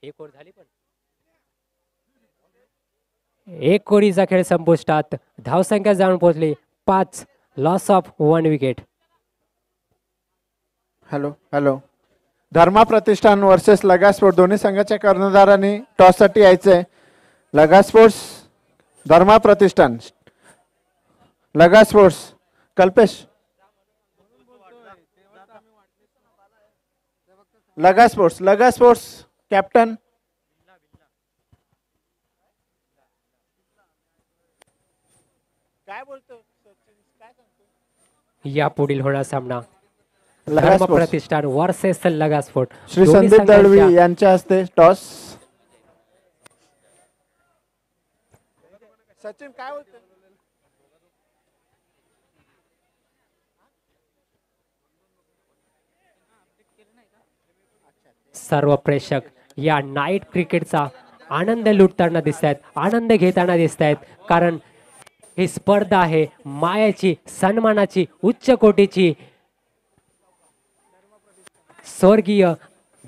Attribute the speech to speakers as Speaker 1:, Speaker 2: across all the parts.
Speaker 1: एक ओव्हर झाली पण एक ओव्हरीचा खेळ संपुष्टात. धावसंख्या जाऊन पोहोचली 5. Loss of 1 wicket.
Speaker 2: Hello hello. Dharma Pratishthan versus लगा स्पोर्ट्स दोन्ही संघाच्या कर्णधारांनी टॉस साठी यायचंय. लगा स्पोर्ट्स धर्मा प्रतिष्ठान. लगा स्पोर्ट्स कल्पेश. लगा स्पोर्ट्स कॅप्टन. काय बोलतो
Speaker 1: या पुढील होणार सामना
Speaker 2: लगा
Speaker 1: धर्म
Speaker 2: स्पोर्ट्स
Speaker 1: प्रतिष्ठान वर्सेस लगा स्पोर्ट.
Speaker 2: श्री
Speaker 1: दोन्ही
Speaker 2: संदीप दळवी
Speaker 1: संघांच्या
Speaker 2: यांच्या हस्ते टॉस. सचिन काय बोलतो.
Speaker 1: सर्व प्रेक्षक या नाईट क्रिकेटचा आनंद लुटताना दिसत आहेत, आनंद घेताना दिसत आहेत. कारण ही स्पर्धा आहे मायाची, सन्मानाची, उच्च कोटीची. स्वर्गीय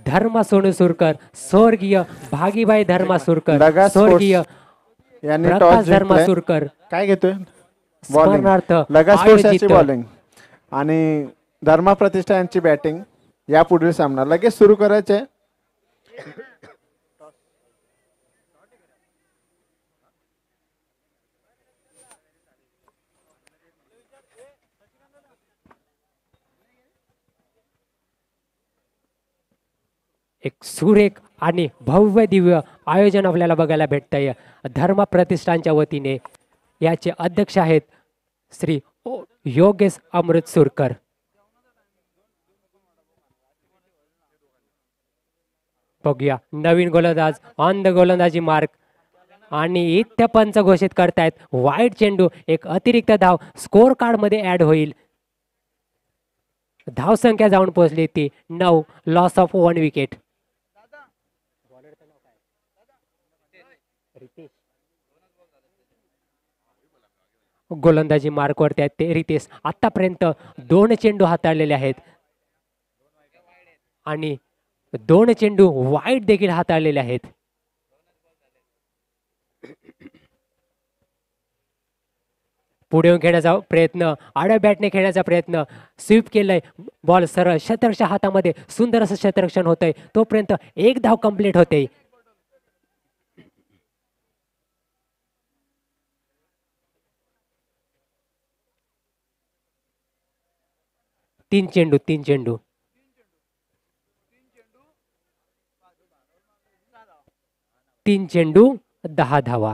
Speaker 1: धर्मा सोनूसुरकर, स्वर्गीय भागीबाई धर्मा सुरकर,
Speaker 2: लगा
Speaker 1: स्वर्गीय
Speaker 2: स्पोर्ट्स यांनी
Speaker 1: प्रकाश
Speaker 2: टॉस
Speaker 1: धर्मा
Speaker 2: जिंकलाय.
Speaker 1: सुरकर
Speaker 2: काय घेतोय बॉलिंग.
Speaker 1: स्मरणार्थ
Speaker 2: लगा स्पोर्ट्स यांची
Speaker 1: आयोजित
Speaker 2: बॉलिंग आणि धर्मा प्रतिष्ठा यांची बॅटिंग. या पुढील सामना लगेच सुरू करायचे.
Speaker 1: एक सुरेख आणि भव्य दिव्य आयोजन आपल्याला बघायला भेटतंय धर्मा प्रतिष्ठानच्या वतीने. याचे अध्यक्ष आहेत श्री योगेश अमृत सुरकर. बघूया नवीन गोलंदाज ऑन द गोलंदाजी मार्क आणि इथ्य पंच घोषित करतायत वाईट चेंडू. एक अतिरिक्त धाव स्कोर कार्ड मध्ये ऍड होईल. धाव संख्या जाऊन पोहोचली ती 9. Loss of 1 wicket. गोलंदाजी मार्क वरती आहेत ते रितेश. आतापर्यंत 2 चेंडू हाताळलेले आहेत आणि 2 चेंडू वाईट देखील हाताळलेले आहेत. पुढे येऊन खेळण्याचा प्रयत्न, आडव्या बॅटने खेळण्याचा प्रयत्न, स्वीप केलंय. बॉल सरळ शतरच्या हातामध्ये सुंदर असं शतरक्षण होतंय. तोपर्यंत एक धाव कंप्लीट होते. तीन चेंडू 10 धावा.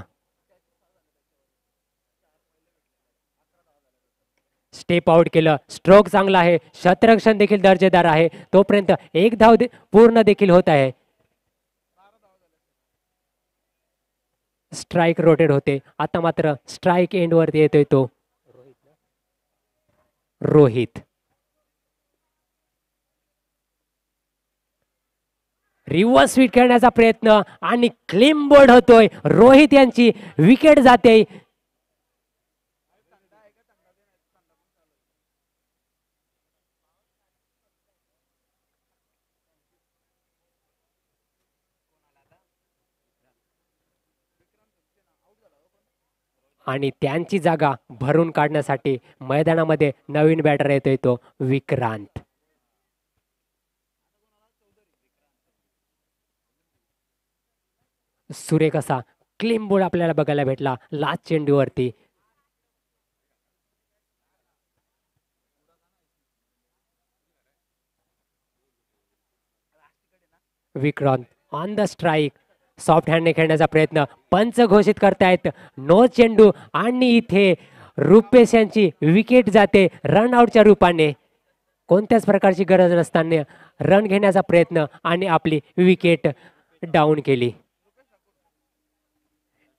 Speaker 1: स्टेप आउट केलं. स्ट्रोक चांगला आहे. शतरक्षण देखील दर्जेदार आहे. तोपर्यंत एक धाव पूर्ण देखील होत आहे. स्ट्राईक रोटेट होते. आता मात्र स्ट्राईक एंड वरती येतोय तो रोहित. रिव्हर्स स्वीट खेळण्याचा प्रयत्न आणि क्लीन बोल्ड होतोय. रोहित यांची विकेट जाते. आणि त्यांची जागा भरून काढण्यासाठी मैदानामध्ये नवीन बॅटर येतोय तो विक्रांत. सुरेख असा क्लीन बोल्ड आपल्याला बघायला भेटला लास्ट चेंडूवरती. Vikrant on the strike. Soft हँडने खेळण्याचा प्रयत्न. पंच घोषित करतायत नो चेंडू आणि इथे रुपेश यांची विकेट जाते रन आउटच्या रूपाने. कोणत्याच प्रकारची गरज नसताना रन घेण्याचा प्रयत्न आणि आपली विकेट डाऊन केली.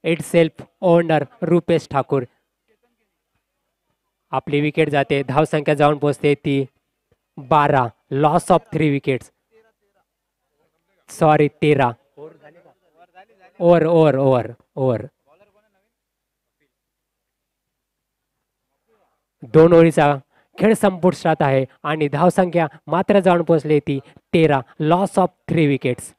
Speaker 1: It self owner Rupesh Thakur. आपली विकेट जाते. धावसंख्या जाऊन पोहोचते ती 12. Loss of 3 wickets. Sorry 13. Over 2 ओव्हरीचा खेळ संपुष्टात आहे आणि धावसंख्या मात्र जाऊन पोहोचली ती 13. Loss of 3 wickets.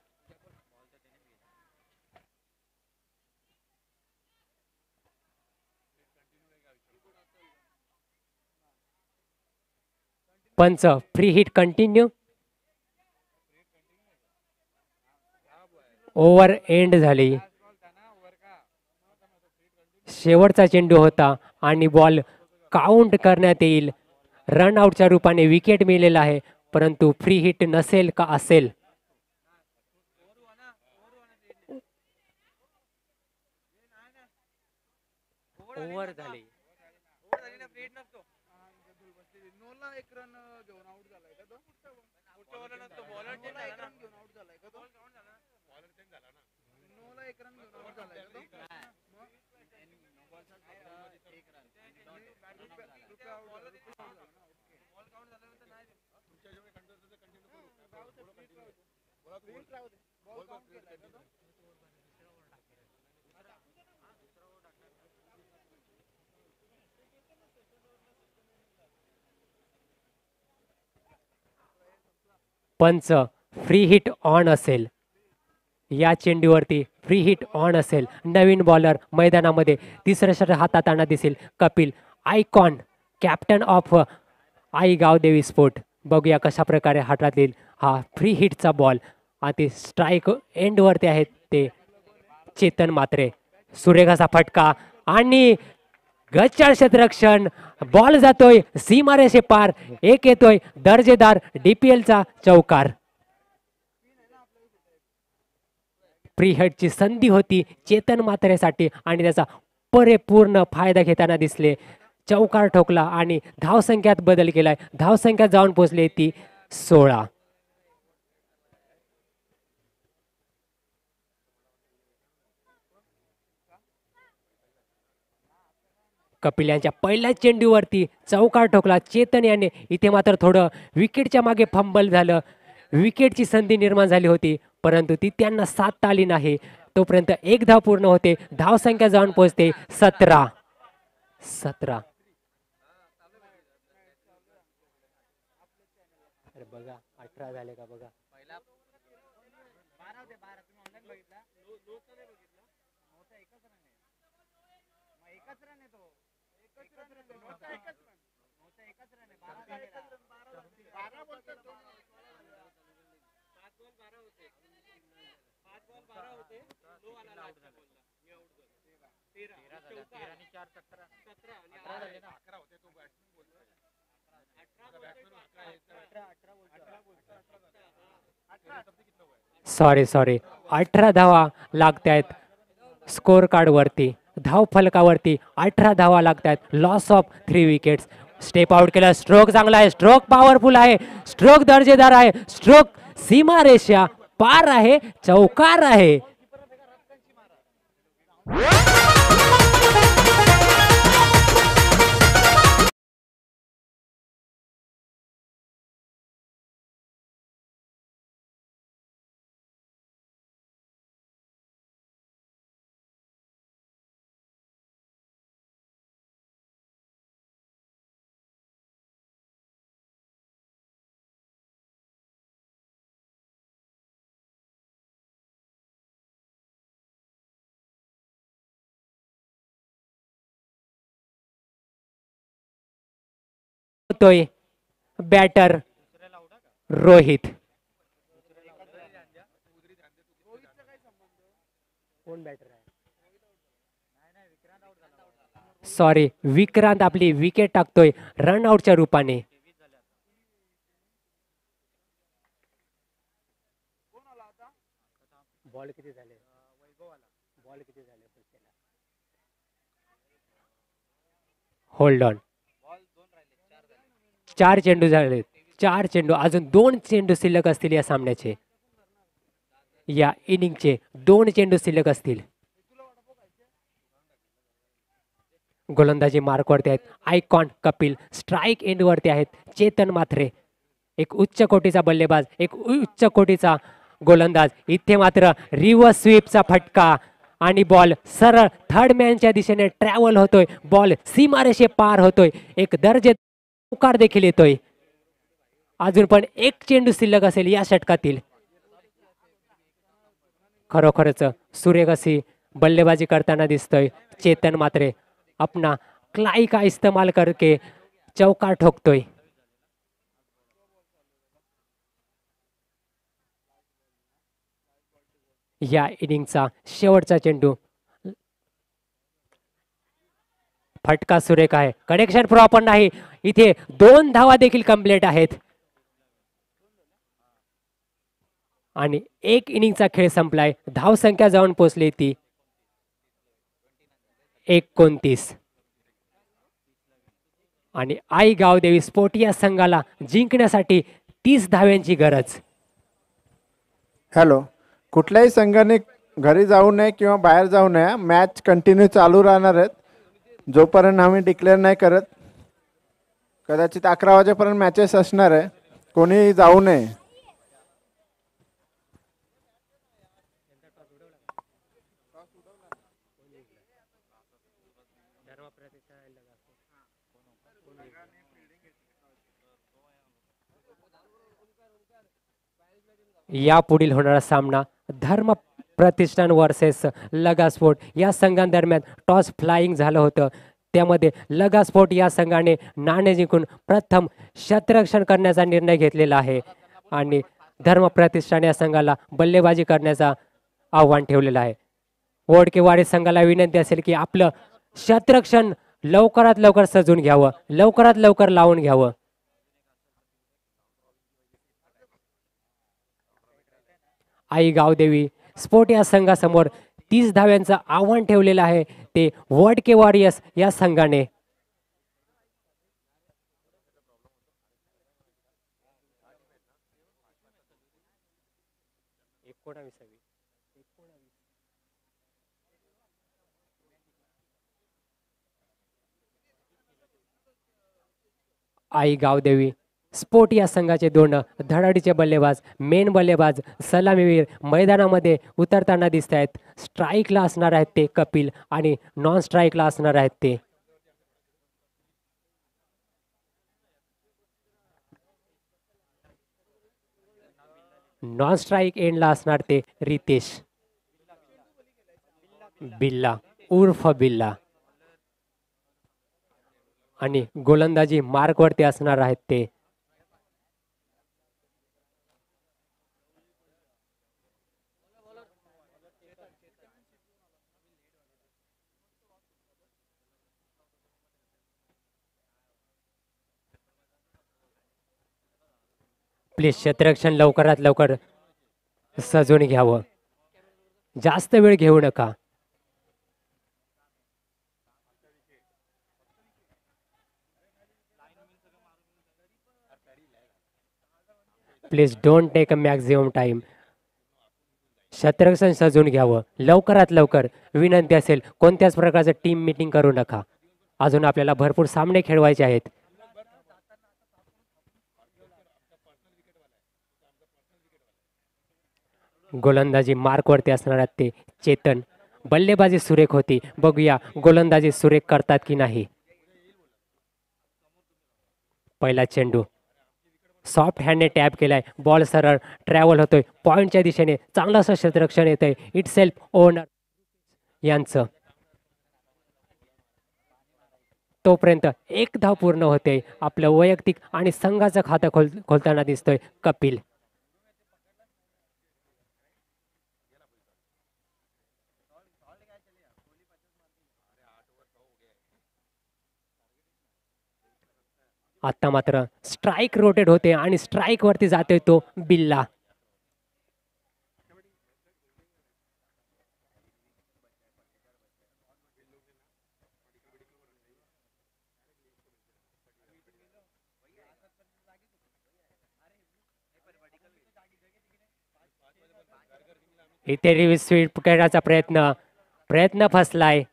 Speaker 1: पंच free hit continue. Over end झाली. शेवटचा चेंडू होता आणि बॉल काउंट करण्यात येईल. रनआउटच्या रूपाने विकेट मिळालेला आहे, परंतु फ्री हिट नसेल का असेल. ओव्हर झाली. पंच फ्री हिट ऑन असेल. या चेंडूवरती फ्री हिट ऑन असेल. नवीन बॉलर मैदानामध्ये तिसरं षटक हाताळताना दिसेल. Kapil icon captain of Aai Gavdevi sport. बघूया कशा प्रकारे हातात येईल हा फ्री हिटचा बॉल. आणि स्ट्राईक एंडवरती आहेत ते चेतन मात्रे. सुरेख असा फटका आणि गच्चाळ क्षेत्ररक्षण. बॉल जातोय सीमारेषे पार. एक येतोय दर्जेदार डीपीएलचा चौकार. फ्री हिटची संधी होती चेतन मात्रेसाठी आणि त्याचा परिपूर्ण फायदा घेताना दिसले. चौकार ठोकला आणि धावसंख्यात बदल केलाय. धावसंख्यात जाऊन पोहोचली ती 16. कपिल यांच्या पहिल्याच चेंडूवरती चौकार ठोकला चेतन याने. इथे मात्र थोडं विकेटच्या मागे फंबल झालं. विकेटची संधी निर्माण झाली होती, परंतु ती त्यांना साधता आली नाही. तोपर्यंत एक धाव पूर्ण होते. धावसंख्या जाऊन पोहोचते 17. बघा 18 झाले का बघा. सॉरी 18 धावा लागतायत स्कोर कार्ड वरती. धाव फलकावरती 18 धावा लागतायत. Loss of 3 wickets. Step out केला. स्ट्रोक चांगला आहे. स्ट्रोक पॉवरफुल आहे. स्ट्रोक दर्जेदार आहे. स्ट्रोक सीमारेषा पार आहे. चौकार आहे. होतोय बॅटर रोहित. सॉरी विक्रांत आपली विकेट टाकतोय रनआउटच्या रूपाने. बॉल किती झाले. Hold on. 4 चेंडू झाले. 4 चेंडू. अजून 2 चेंडू शिल्लक असतील या सामन्याचे. या इनिंगचे 2 चेंडू शिल्लक असतील. गोलंदाजी मार्कवरती आहेत आयकॉन कपिल. स्ट्राईक एंडवरती आहेत चेतन मात्रे. एक उच्च कोटीचा बल्लेबाज, एक उच्च कोटीचा गोलंदाज. इथे मात्र रिव्हर्स स्वीपचा फटका आणि बॉल सरळ थर्ड मॅनच्या दिशेने ट्रॅव्हल होतोय. बॉल सीमारेषे पार होतोय. एक दर्जे चौकार देखील येतोय. अजून पण एक चेंडू शिल्लक असेल या षटकातील. खरोखरच सुरेख अशी बल्लेबाजी करताना दिसतोय चेतन मात्रे. अपना क्लाई का इस्तेमाल करके चौकार ठोकतोय. या इनिंगचा शेवटचा चेंडू फटका सुरेख आहे. कनेक्शन प्रॉपर नाही. इथे 2 धावा देखील कंप्लीट आहेत आणि 1 इनिंगचा खेळ संपलाय. धावसंख्या जाऊन पोहोचली ती 29 आणि आई गावदेवी स्पोर्ट या संघाला जिंकण्यासाठी 30 धाव्यांची गरज.
Speaker 2: हॅलो, कुठल्याही संघाने घरी जाऊ नये किंवा बाहेर जाऊ नये. मॅच कंटिन्यू चालू राहणार आहेत जोपर्यंत आम्ही डिक्लेअर नाही करत. कदाचित 11 वाजेपर्यंत मॅचेस असणार आहे. कोणी जाऊ नये.
Speaker 1: या पुढील होणारा सामना धर्म प्रतिष्ठान वर्सेस लगा स्पोर्ट या संघांदरम्यान टॉस फ्लाइंग झालं होतं. त्यामध्ये लगा स्पोर्ट या संघाने नाणे जिंकून प्रथम क्षेत्ररक्षण करण्याचा निर्णय घेतलेला आहे आणि धर्म प्रतिष्ठान या संघाला बल्लेबाजी करण्याचा आव्हान ठेवलेलं आहे. वडकेवाडी संघाला विनंती असेल की आपलं क्षेत्ररक्षण लवकरात लवकर सजून घ्यावं, लवकरात लवकर लावून घ्यावं. आई गावदेवी स्पोर्ट या संघासमोर 30 धाव्यांचं आव्हान ठेवलेलं आहे ते वडके वॉरियर्स या संघाने. आई गावदेवी स्पोर्ट या संघाचे 2 धडाडीचे बल्लेबाज, मेन बल्लेबाज, सलामीवीर मैदानामध्ये उतरताना दिसत आहेत. स्ट्राईकला असणार आहेत ते कपिल आणि नॉन स्ट्राईकला असणार आहेत ते नॉन स्ट्राईक एंडला असणार ते रितेश बिल्ला उर्फ बिल्ला आणि गोलंदाजी मार्कवरती असणार आहेत ते प्लीज क्षेत्ररक्षण लवकरात लवकर सजवून घ्यावं, जास्त वेळ घेऊ नका. Please don't take a maximum time. क्षेत्ररक्षण सजवून घ्यावं लवकरात लवकर विनंती असेल. कोणत्याच प्रकारचं टीम मीटिंग करू नका. अजून आपल्याला भरपूर सामने खेळवायचे आहेत. गोलंदाजी मार्कवरती असणार आहेत ते चेतन. बल्लेबाजी सुरेख होती. बघूया गोलंदाजी सुरेख करतात की नाही. पहिला चेंडू सॉफ्ट हँडने टॅप केलाय. बॉल सरळ ट्रॅव्हल होतोय पॉइंटच्या दिशेने. चांगलं असं क्षेत्ररक्षण येतंय इट सेल्फ ओनर यांचं. तोपर्यंत 1 धाव पूर्ण होते. आपलं वैयक्तिक आणि संघाचं खातं खोलताना दिसतोय कपिल. आता मात्र स्ट्राईक रोटेट होते आणि स्ट्राईक वरती जातोय तो बिल्ला. इथे रिव्हर्स स्वीप करण्याचा प्रयत्न फसलाय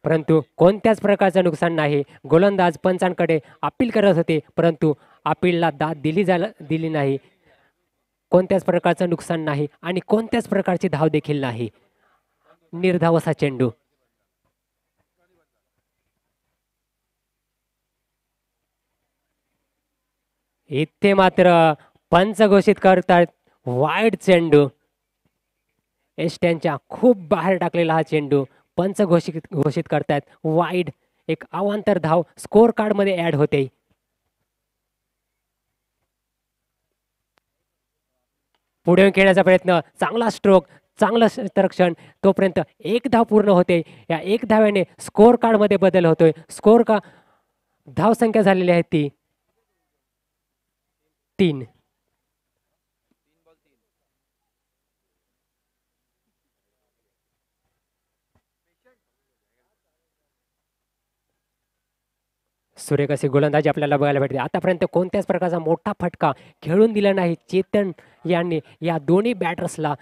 Speaker 1: परंतु कोणत्याच प्रकारचं नुकसान नाही. गोलंदाज पंचांकडे अपील करत होते परंतु अपीलला दाद दिली नाही. कोणत्याच प्रकारचं नुकसान नाही आणि कोणत्याच प्रकारची धाव देखील नाही. निर्धाव असा चेंडू. इथे मात्र पंच घोषित करतात वाईड चेंडू. एस्ट्यांच्या खूप बाहेर टाकलेला हा चेंडू पंच घोषित करतात वाईड. एक अवांतर धाव स्कोर कार्ड मध्ये ऍड होते. पुढे खेळण्याचा प्रयत्न. चांगला स्ट्रोक. चांगलं क्षेत्ररक्षण. तोपर्यंत एक धाव पूर्ण होते. या एक धाव्याने स्कोअर कार्डमध्ये बदल होतोय. स्कोअर का धावसंख्या झालेली आहे ती 3. सुरेख अशी गोलंदाजी आपल्याला बघायला भेटते. आतापर्यंत कोणत्याच प्रकारचा मोठा फटका खेळून दिला नाही चेतन यांनी. या दोन्ही बॅटर्सला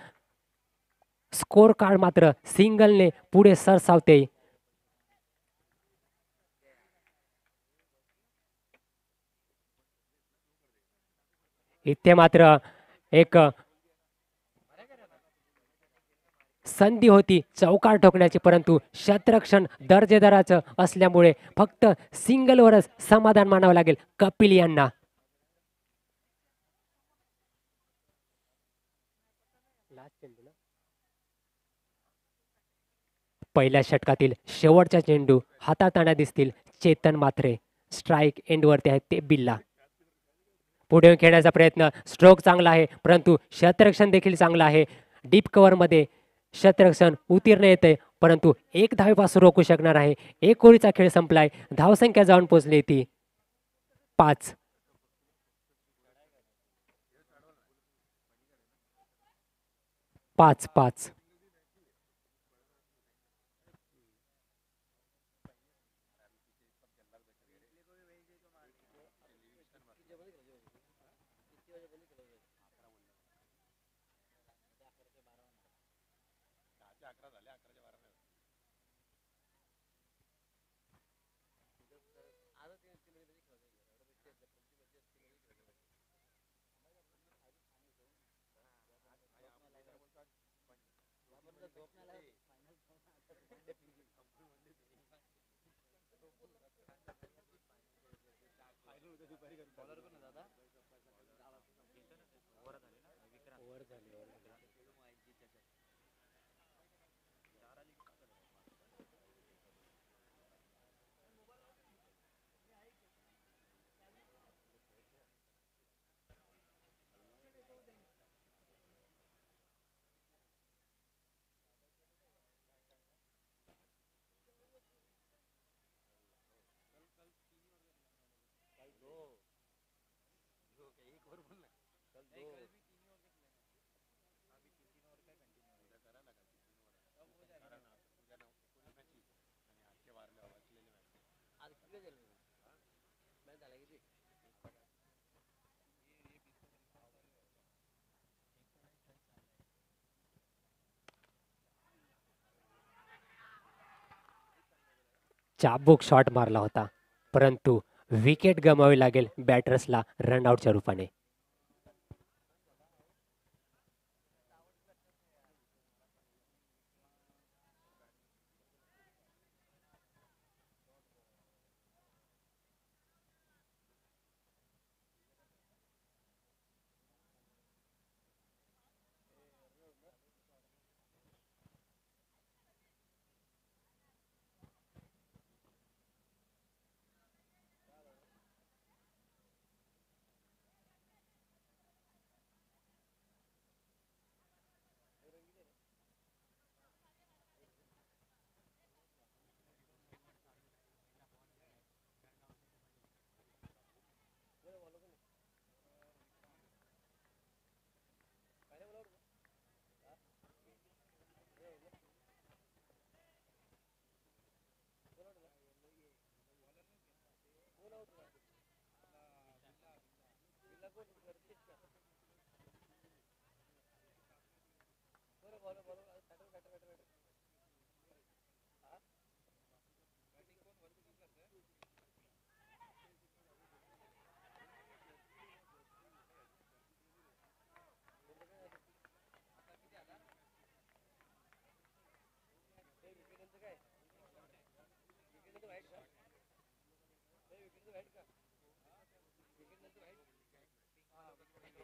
Speaker 1: स्कोअर कार्ड मात्र सिंगलने पुढे सरसावते. इथे मात्र एक संधी होती चौकार ठोकण्याची, परंतु क्षेत्ररक्षण दर्जेदाराचं असल्यामुळे फक्त सिंगलवरच समाधान मानावं लागेल कपिल यांना. पहिल्या षटकातील शेवटचा चेंडू हाताळताना दिसतील चेतन मात्रे. स्ट्राईक एंडवरती आहेत ते बिल्ला. पुढे खेळण्याचा प्रयत्न. स्ट्रोक चांगला आहे, परंतु क्षेत्ररक्षण देखील चांगलं आहे. डीप कव्हरमध्ये क्षेत्ररक्षण उत्तीर्ण येते, परंतु एक धावेपासून रोखू शकणार आहे. एक ओळीचा खेळ संपलाय. धावसंख्या जाऊन पोहोचली ती 5. 5. चाबूक शॉट मारला होता, परंतु विकेट गमावी लागेल बॅटर्सला रनआउटच्या रूपाने.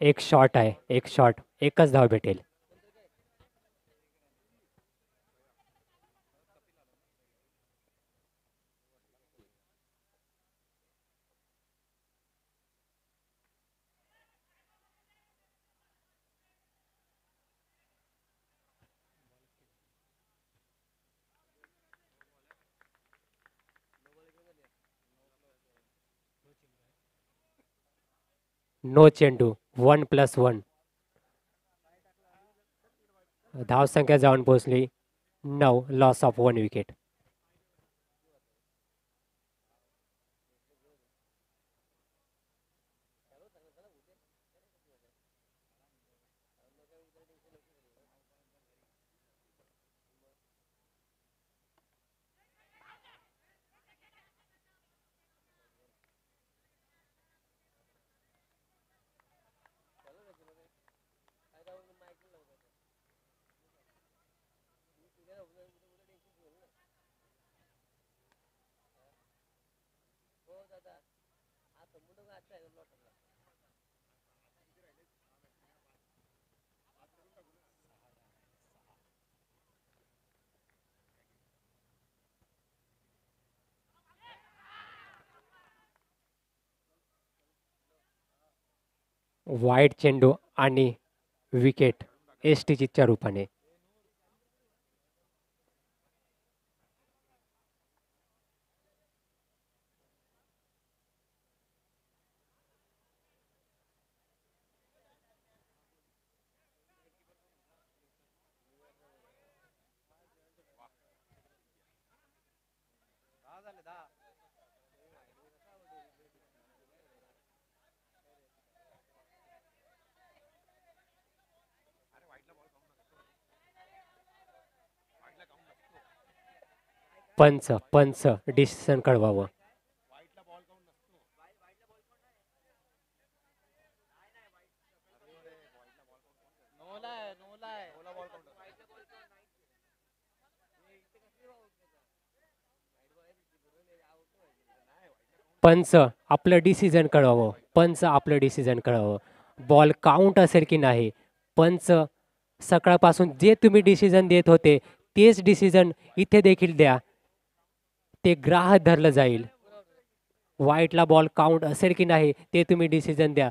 Speaker 1: एक शॉट आहे, एक शॉट, एकच धाव भेटेल. नो चेंडू 1+1. धावसंख्या जाऊन पोहोचली 9. Loss of 1 wicket. वाईट चेंडू आणि विकेट एसटीजीच्या रूपाने. पंच पंच डिसिजन कळवावं. पंच आपलं डिसिजन कळवावं. पंच आपलं डिसिजन कळवावं. बॉल काउंट असेल की नाही. पंच सकाळपासून जे तुम्ही डिसिजन देत होते तेच डिसिजन इथे देखील द्या. ते ग्राह्य धरलं जाईल. वाईटला बॉल काउंट असेल की नाही ते तुम्ही डिसिजन द्या.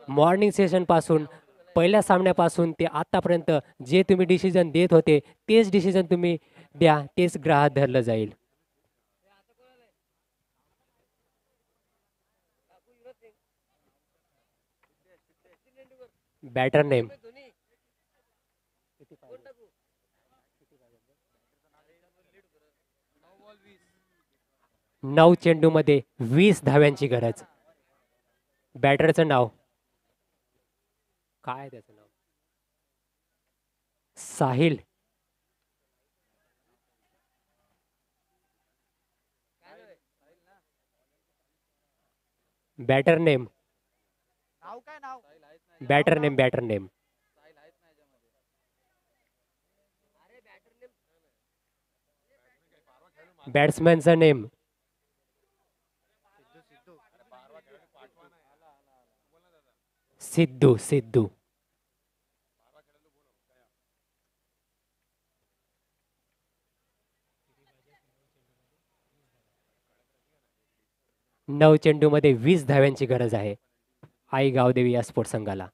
Speaker 1: मॉर्निंग सेशनपासून पहिल्या सामन्यापासून ते आतापर्यंत जे तुम्ही डिसिजन देत होते तेच डिसिजन तुम्ही द्या. तेच ग्राह्य धरलं जाईल. बॅटर नेम 9 चेंडूमध्ये 20 धाव्यांची गरज. बॅटरचं नाव काय आहे त्याचं नाव? Sahil. Batter name batter name batter name बॅट्समॅनचं नेम सिद्धू. सिद्धू 9 चेंडूमध्ये 20 धाव्यांची गरज आहे आई गावदेवी या स्पोर्ट्स संघाला.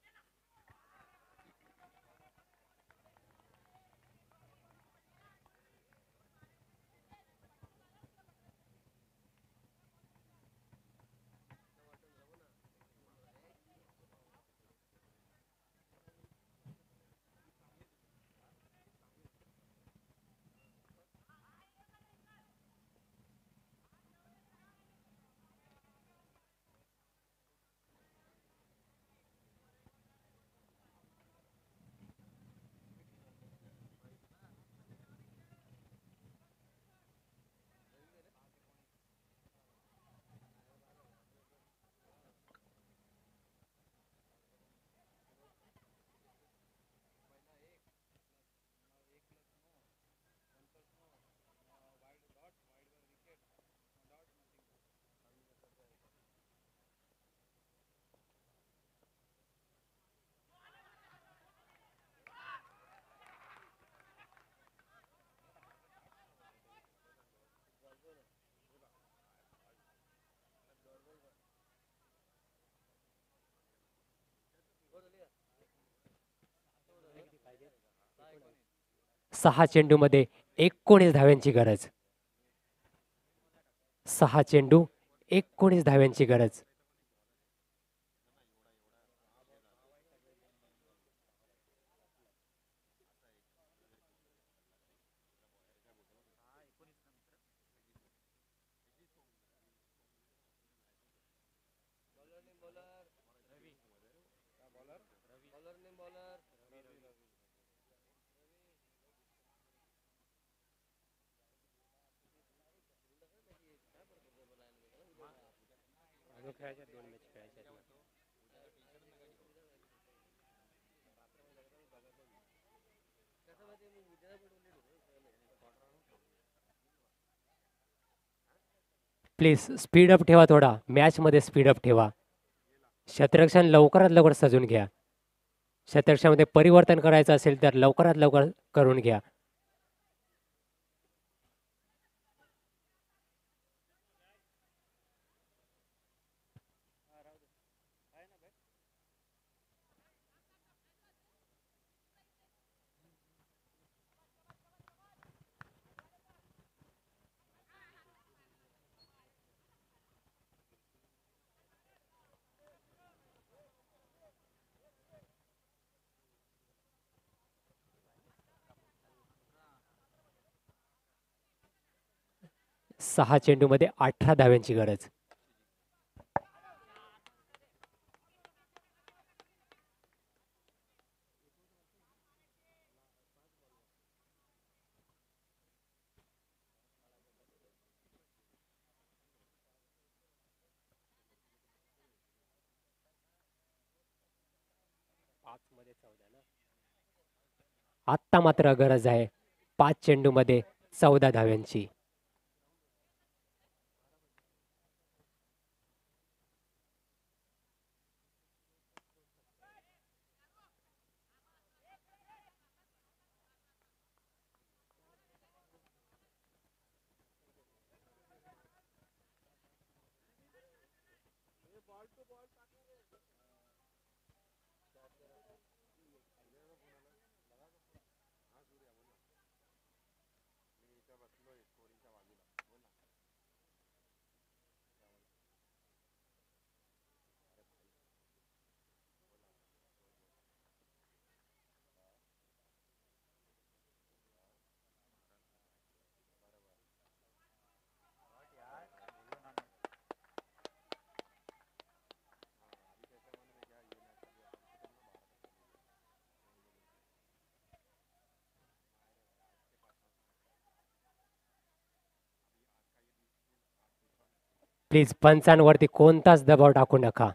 Speaker 1: सहा चेंडूमध्ये 19 धाव्यांची गरज. 6 चेंडू 19 धाव्यांची गरज. प्लीज स्पीड अप ठेवा थोडा मॅच मध्ये स्पीड अप ठेवा. शतरक्षण लवकरात लवकर सजून घ्या. शतरक्षामध्ये परिवर्तन करायचं असेल तर लवकरात लवकर करून घ्या. सहा चेंडूमध्ये 18 धाव्यांची गरज. आत्ता मात्र गरज आहे 5 चेंडूमध्ये 14 धाव्यांची. प्लीज पंचांवरती कोणताच दबाव टाकू नका.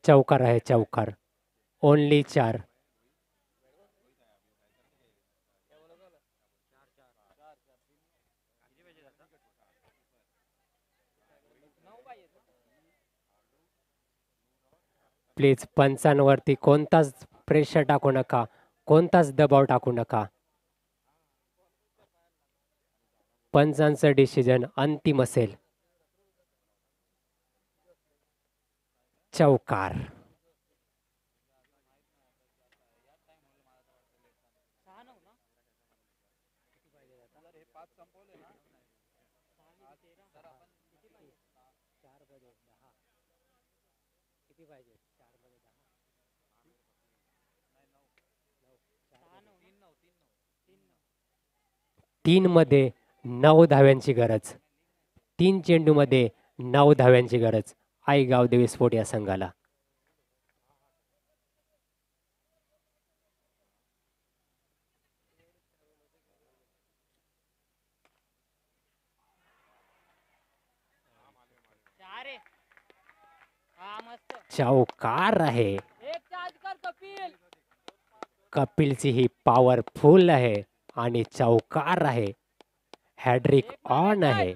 Speaker 1: चौकार आहे चौकार. ओनली 4. प्लीज पंचांवरती कोणताच प्रेशर टाकू नका, कोणताच दबाव टाकू नका. पंचांचं डिसिजन अंतिम असेल. चौकार. तीन मध्ये 9 धाव्यांची गरज. 3 चेंडूमध्ये 9 धाव्यांची गरज आईगाव देवी स्फोट या संघाला. चौकार आहे. कपिलची ही पॉवरफुल आहे आणि चौकार आहे. हॅड्रिक ऑन आहे.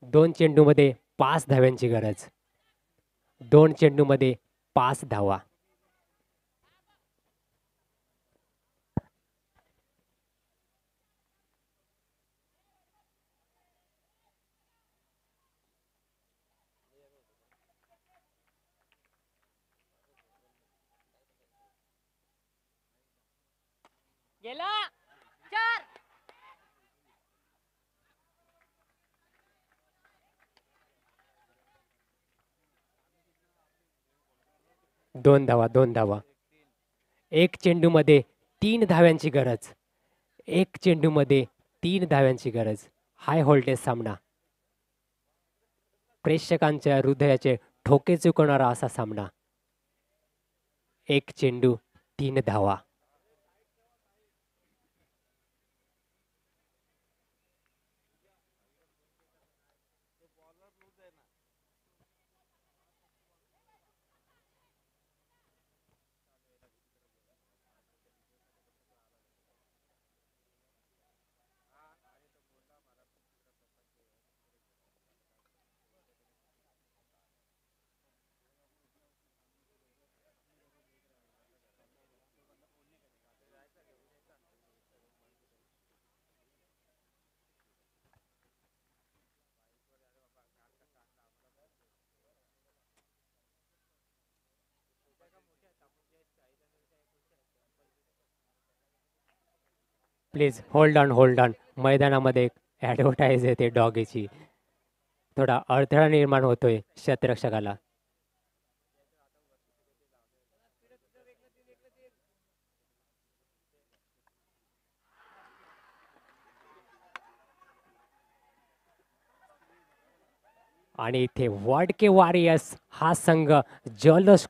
Speaker 1: दोन चेंडूमध्ये 5 धाव्यांची गरज. 2 चेंडूमध्ये 5 धावा.
Speaker 3: गेला 4.
Speaker 1: दोन धावा, दोन धावा. एक चेंडूमध्ये 3 धाव्यांची गरज. एक चेंडूमध्ये 3 धाव्यांची गरज. हाय व्होल्टेज सामना. प्रेक्षकांच्या हृदयाचे ठोके चुकवणारा असा सामना. एक चेंडू 3 धावा. Please hold on, hold on. मैदानामध्ये एक ॲडव्हर्टाईज येते डॉगीची. थोडा अडथळा निर्माण होतोय क्षेत्ररक्षकाला. आणि इथे वाडके वॉरियर्स हा संघ जल्लोष